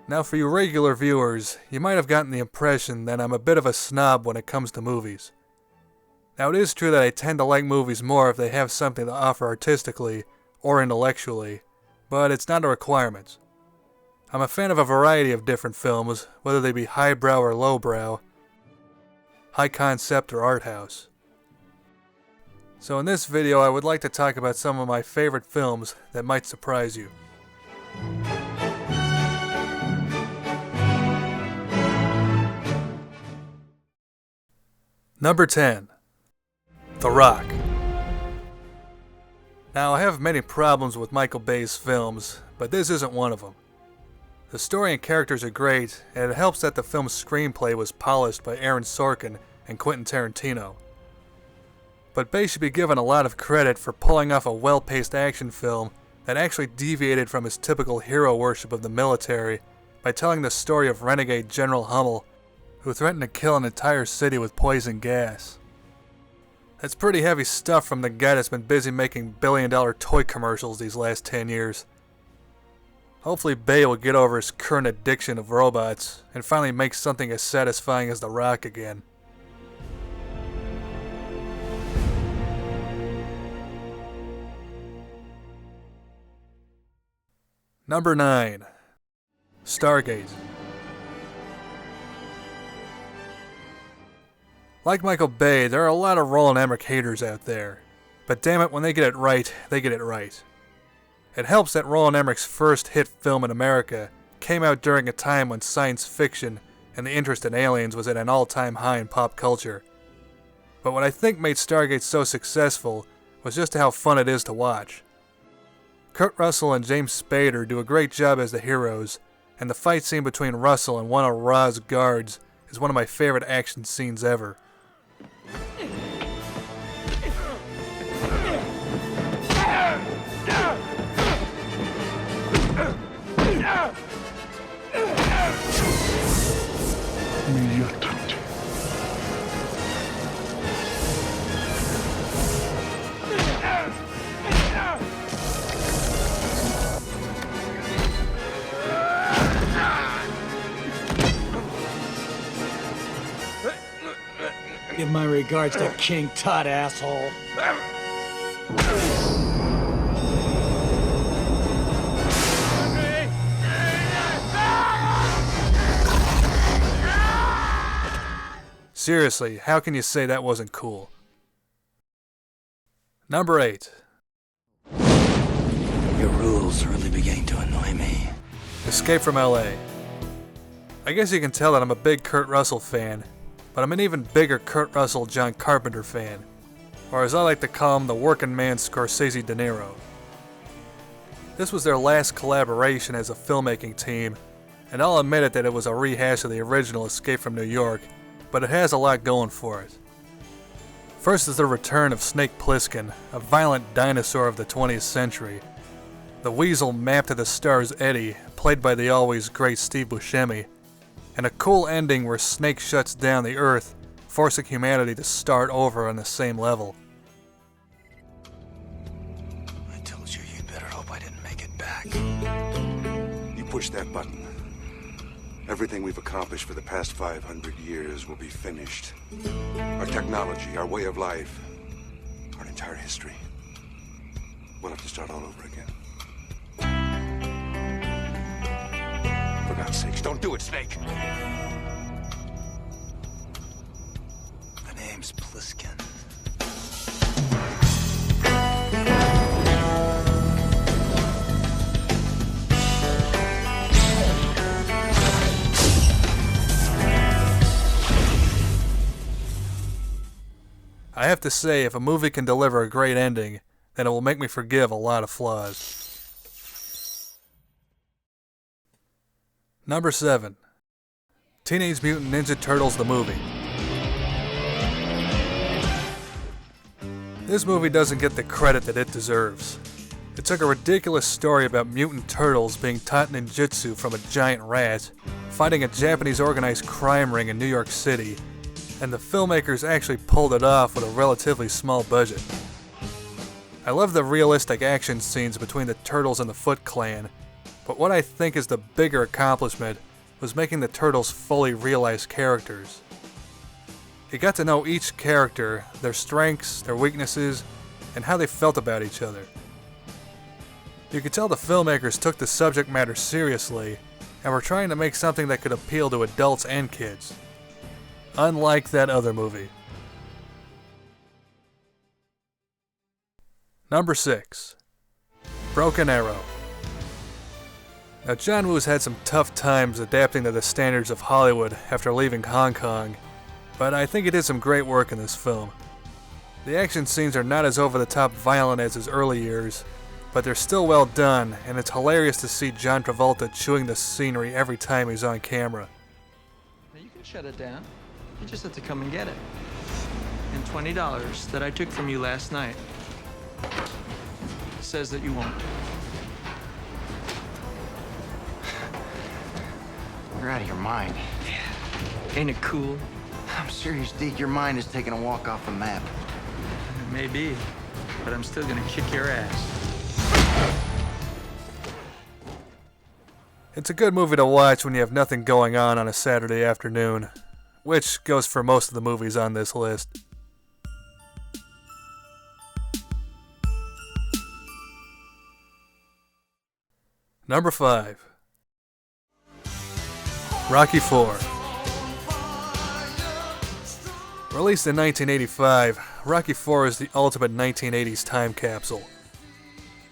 Now for you regular viewers, you might have gotten the impression that I'm a bit of a snob when it comes to movies. Now it is true that I tend to like movies more if they have something to offer artistically or intellectually, but it's not a requirement. I'm a fan of a variety of different films, whether they be highbrow or lowbrow, high concept or art house. So in this video I would like to talk about some of my favorite films that might surprise you. Number 10. The Rock. Now I have many problems with Michael Bay's films, but this isn't one of them. The story and characters are great, and it helps that the film's screenplay was polished by Aaron Sorkin and Quentin Tarantino. But Bay should be given a lot of credit for pulling off a well-paced action film that actually deviated from his typical hero worship of the military by telling the story of renegade General Hummel, who threatened to kill an entire city with poison gas. That's pretty heavy stuff from the guy that's been busy making billion-dollar toy commercials these last 10 years. Hopefully Bay will get over his current addiction of robots and finally make something as satisfying as The Rock again. Number 9. Stargates. Like Michael Bay, there are a lot of Roland Emmerich haters out there, but damn it, when they get it right, they get it right. It helps that Roland Emmerich's first hit film in America came out during a time when science fiction and the interest in aliens was at an all-time high in pop culture. But what I think made Stargate so successful was just how fun it is to watch. Kurt Russell and James Spader do a great job as the heroes, and the fight scene between Russell and one of Ra's guards is one of my favorite action scenes ever. Give my regards to King Tut, asshole. Seriously, how can you say that wasn't cool? Number 8. Your rules are really beginning to annoy me. Escape from LA. I guess you can tell that I'm a big Kurt Russell fan, but I'm an even bigger Kurt Russell John Carpenter fan, or as I like to call him, the working man Scorsese De Niro. This was their last collaboration as a filmmaking team, and I'll admit it that it was a rehash of the original Escape from New York, but it has a lot going for it. First is the return of Snake Plissken, a violent dinosaur of the 20th century. The weasel mapped to the stars Eddie, played by the always great Steve Buscemi, and a cool ending where Snake shuts down the Earth, forcing humanity to start over on the same level. I told you you'd better hope I didn't make it back. You push that button. Everything we've accomplished for the past 500 years will be finished. Our technology, our way of life, our entire history. We'll have to start all over again. For God's sakes, don't do it, Snake! The name's Plissken. I have to say, if a movie can deliver a great ending, then it will make me forgive a lot of flaws. Number 7. Teenage Mutant Ninja Turtles the movie. This movie doesn't get the credit that it deserves. It took a ridiculous story about mutant turtles being taught ninjutsu from a giant rat, fighting a Japanese organized crime ring in New York City, and the filmmakers actually pulled it off with a relatively small budget. I love the realistic action scenes between the Turtles and the Foot Clan, But what I think is the bigger accomplishment was making the Turtles fully realized characters. You got to know each character, their strengths, their weaknesses, and how they felt about each other. You could tell the filmmakers took the subject matter seriously and were trying to make something that could appeal to adults and kids. Unlike that other movie. Number 6. Broken Arrow. Now, John Woo's had some tough times adapting to the standards of Hollywood after leaving Hong Kong, but I think he did some great work in this film. The action scenes are not as over-the-top violent as his early years, but they're still well done, and it's hilarious to see John Travolta chewing the scenery every time he's on camera. Now you can shut it down. You just have to come and get it. And $20 that I took from you last night says that you won't. You're out of your mind. Ain't it cool? I'm serious, Deke. Your mind is taking a walk off the map. It may be, but I'm still gonna kick your ass. It's a good movie to watch when you have nothing going on a Saturday afternoon, which goes for most of the movies on this list. Number 5. Rocky IV. Released in 1985, Rocky IV is the ultimate 1980s time capsule.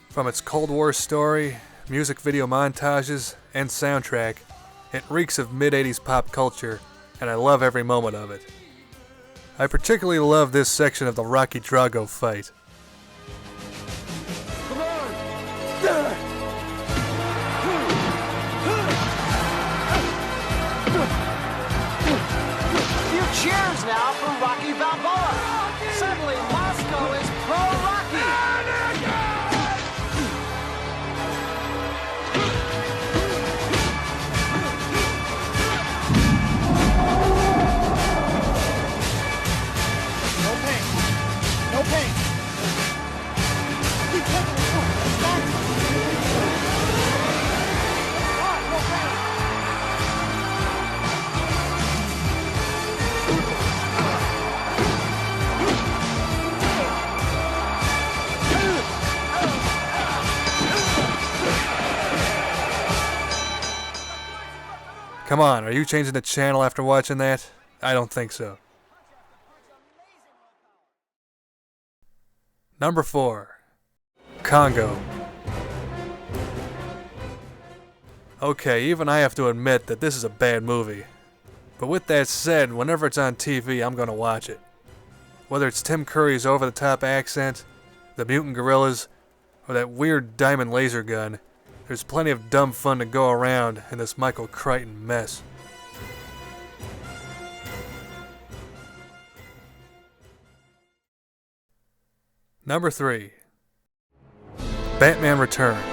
From its Cold War story, music video montages, and soundtrack, it reeks of mid-80s pop culture, and I love every moment of it. I particularly love this section of the Rocky Drago fight. Cheers now for Rocky Balboa. Suddenly, Moscow is pro-Rocky. No pain. No pain. Keep taking it. No pain. Come on, are you changing the channel after watching that? I don't think so. Number 4. Congo. Okay, even I have to admit that this is a bad movie. But with that said, whenever it's on TV, I'm gonna watch it. Whether it's Tim Curry's over-the-top accent, the mutant gorillas, or that weird diamond laser gun, there's plenty of dumb fun to go around in this Michael Crichton mess. Number 3. Batman Returns.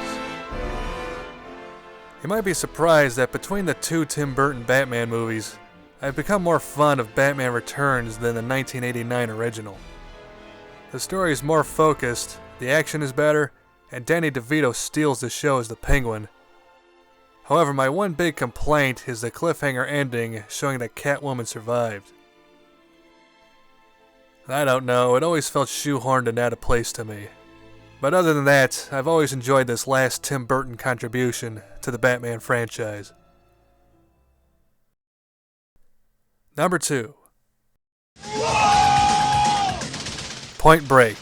You might be surprised that between the two Tim Burton Batman movies, I've become more fond of Batman Returns than the 1989 original. The story is more focused, the action is better, and Danny DeVito steals the show as the Penguin. However, my one big complaint is the cliffhanger ending showing that Catwoman survived. I don't know, it always felt shoehorned and out of place to me. But other than that, I've always enjoyed this last Tim Burton contribution to the Batman franchise. Number 2. Point Break.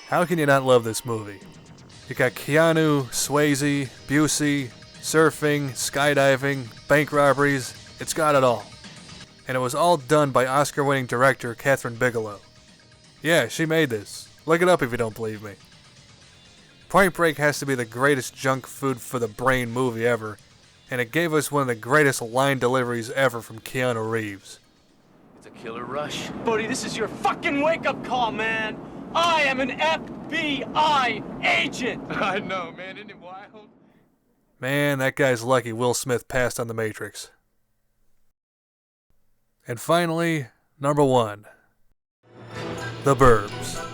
How can you not love this movie? You got Keanu, Swayze, Busey, surfing, skydiving, bank robberies, it's got it all. And it was all done by Oscar-winning director Kathryn Bigelow. Yeah, she made this. Look it up if you don't believe me. Point Break has to be the greatest junk food for the brain movie ever, and it gave us one of the greatest line deliveries ever from Keanu Reeves. It's a killer rush. Bodie, this is your fucking wake-up call, man! I am an FBI agent! I know, man. Isn't it wild? Man, that guy's lucky Will Smith passed on The Matrix. And finally, number 1. The Burbs.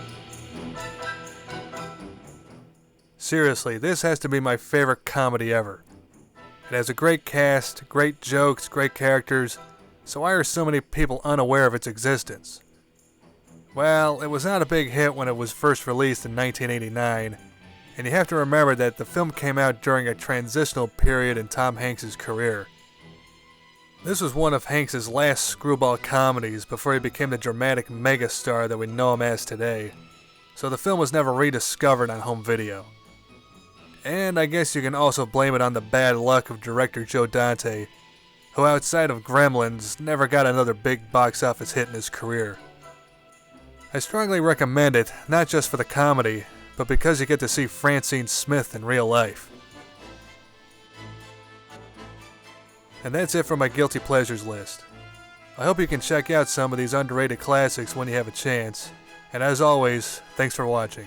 Seriously, this has to be my favorite comedy ever. It has a great cast, great jokes, great characters, so why are so many people unaware of its existence? Well, it was not a big hit when it was first released in 1989, and you have to remember that the film came out during a transitional period in Tom Hanks' career. This was one of Hanks' last screwball comedies before he became the dramatic megastar that we know him as today, so the film was never rediscovered on home video. And I guess you can also blame it on the bad luck of director Joe Dante, who outside of Gremlins never got another big box office hit in his career. I strongly recommend it, not just for the comedy, but because you get to see Francine Smith in real life. And that's it for my Guilty Pleasures list. I hope you can check out some of these underrated classics when you have a chance, and as always, thanks for watching.